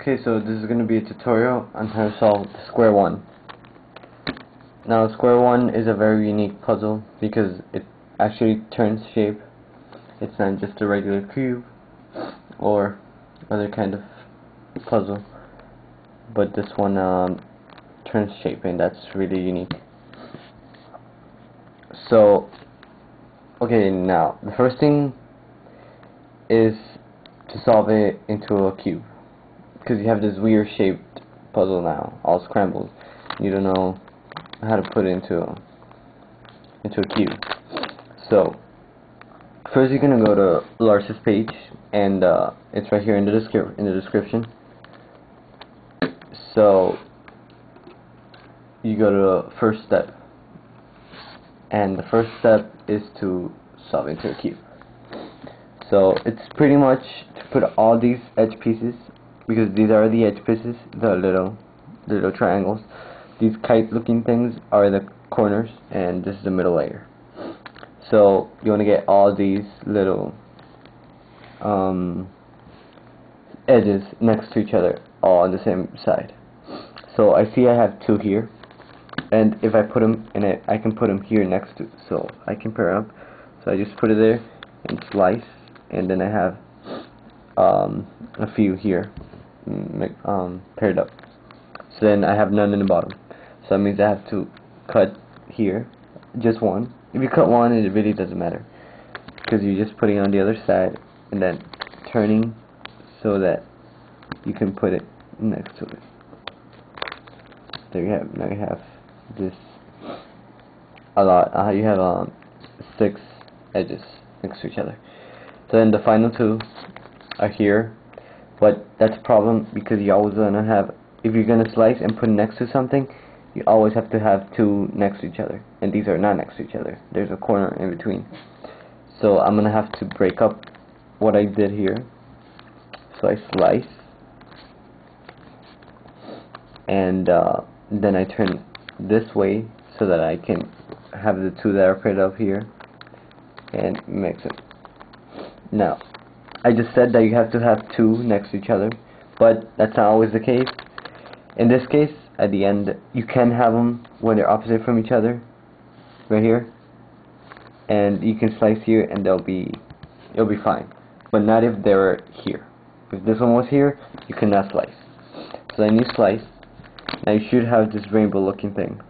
Okay, so this is going to be a tutorial on how to solve Square-1. Now, Square-1 is a very unique puzzle because it actually turns shape. It's not just a regular cube or other kind of puzzle, but this one turns shape, and that's really unique. So, okay, now the first thing is to solve it into a cube, because you have this weird shaped puzzle now, all scrambled. You don't know how to put it into a cube. So first you're gonna go to Lars's page, and it's right here in the description. So you go to the first step, and the first step is to solve into a cube. So it's pretty much to put all these edge pieces, because these are the edge pieces, the little triangles. These kite looking things are the corners, and this is the middle layer. So you want to get all these little edges next to each other, all on the same side. So I see I have two here, and if I put them in it, I can put them here next to, so I can pair up. So I just put it there and slice, and then I have a few here paired up. So then I have none in the bottom. So that means I have to cut here, just one. If you cut one, it really doesn't matter, because you're just putting it on the other side and then turning so that you can put it next to it. There you have. Now you have this a lot. You have 6 edges next to each other. So then the final 2 are here, but that's a problem because you always gonna have, if you're gonna slice and put it next to something, you always have to have 2 next to each other, and these are not next to each other. There's a corner in between. So I'm gonna have to break up what I did here. So I slice, and then I turn this way so that I can have the 2 that are paired up here and mix it. Now, I just said that you have to have 2 next to each other, but that's not always the case. In this case, at the end, you can have them when they're opposite from each other, right here, and you can slice here, and it'll be fine. But not if they're here. If this one was here, you cannot slice. So then you slice. Now you should have this rainbow-looking thing,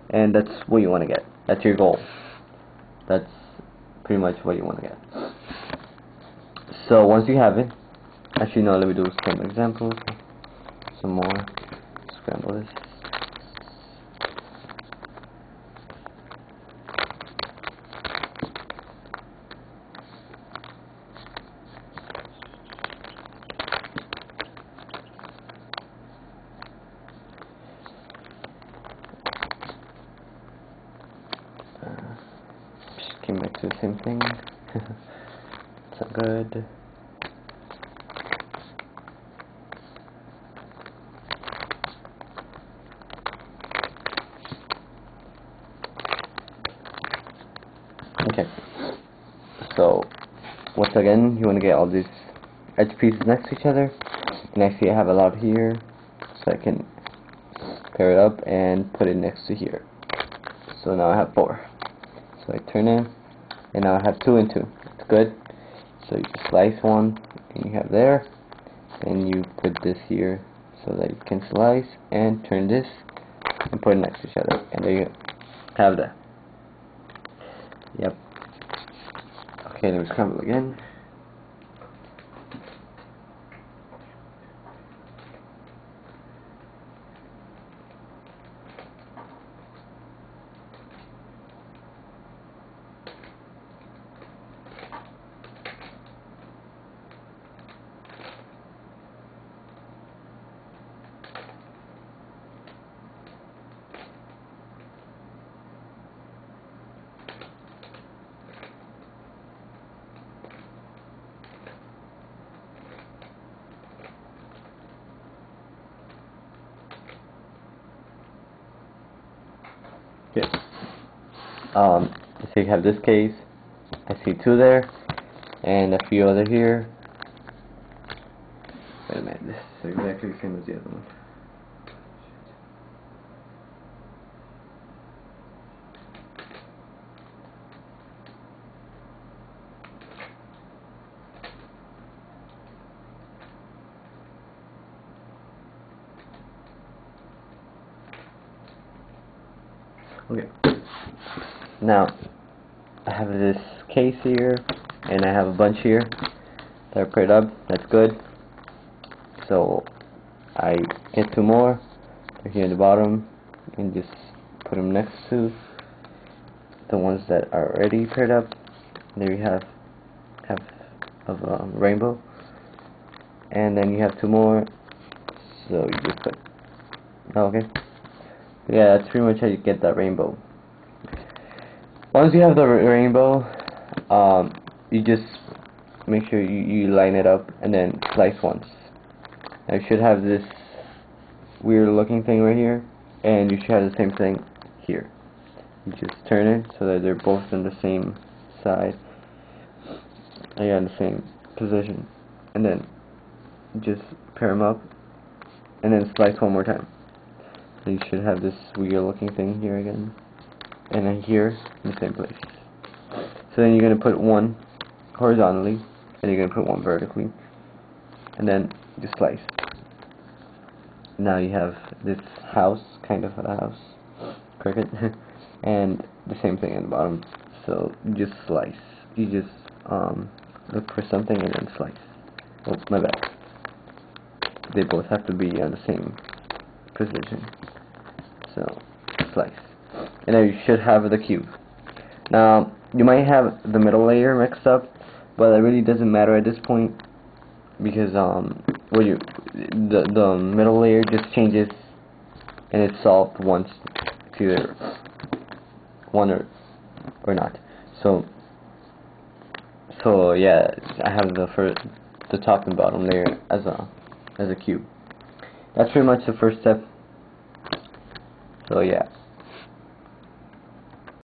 and that's what you want to get. That's your goal. That's pretty much what you want to get. So once you have it, actually no, let me do some examples. Some more. Scramble this. Just came back to the same thing. It's not good. Okay, so once again, you want to get all these edge pieces next to each other, and I see I have a lot here, so I can pair it up and put it next to here. So now I have 4. So I turn it, and now I have 2 and 2. It's good. So you just slice one, and you have there, and you put this here so that you can slice and turn this and put it next to each other, and there you have that. Yep. Okay, let me scramble again. Yes. So you have this case. I see 2 there, and a few other here. Wait a minute, this is exactly the same as the other one. Okay. Now, I have this case here, and I have a bunch here that are paired up. That's good. So, I get two more. They're here at the bottom, and just put them next to the ones that are already paired up. There you have of a rainbow, and then you have two more. So you just put. Oh, okay. Yeah, that's pretty much how you get that rainbow. Once you have the rainbow, you just make sure you line it up and then slice once. Now you should have this weird looking thing right here, and you should have the same thing here. You just turn it so that they're both on the same side, and you're in the same position, and then just pair them up, and then slice one more time. So you should have this weird looking thing here again, and then here in the same place. So then you're going to put one horizontally, and you're going to put one vertically, and then just slice. Now you have this house, kind of a house, cricket, and the same thing at the bottom. So you just slice. You just look for something and then slice. Oh, my bad. They both have to be on the same position. So slice. And now you should have the cube. Now you might have the middle layer mixed up, but it really doesn't matter at this point, because the middle layer just changes and it's solved once. It's either one or not. So yeah, I have the top and bottom layer as a cube. That's pretty much the first step. So yeah.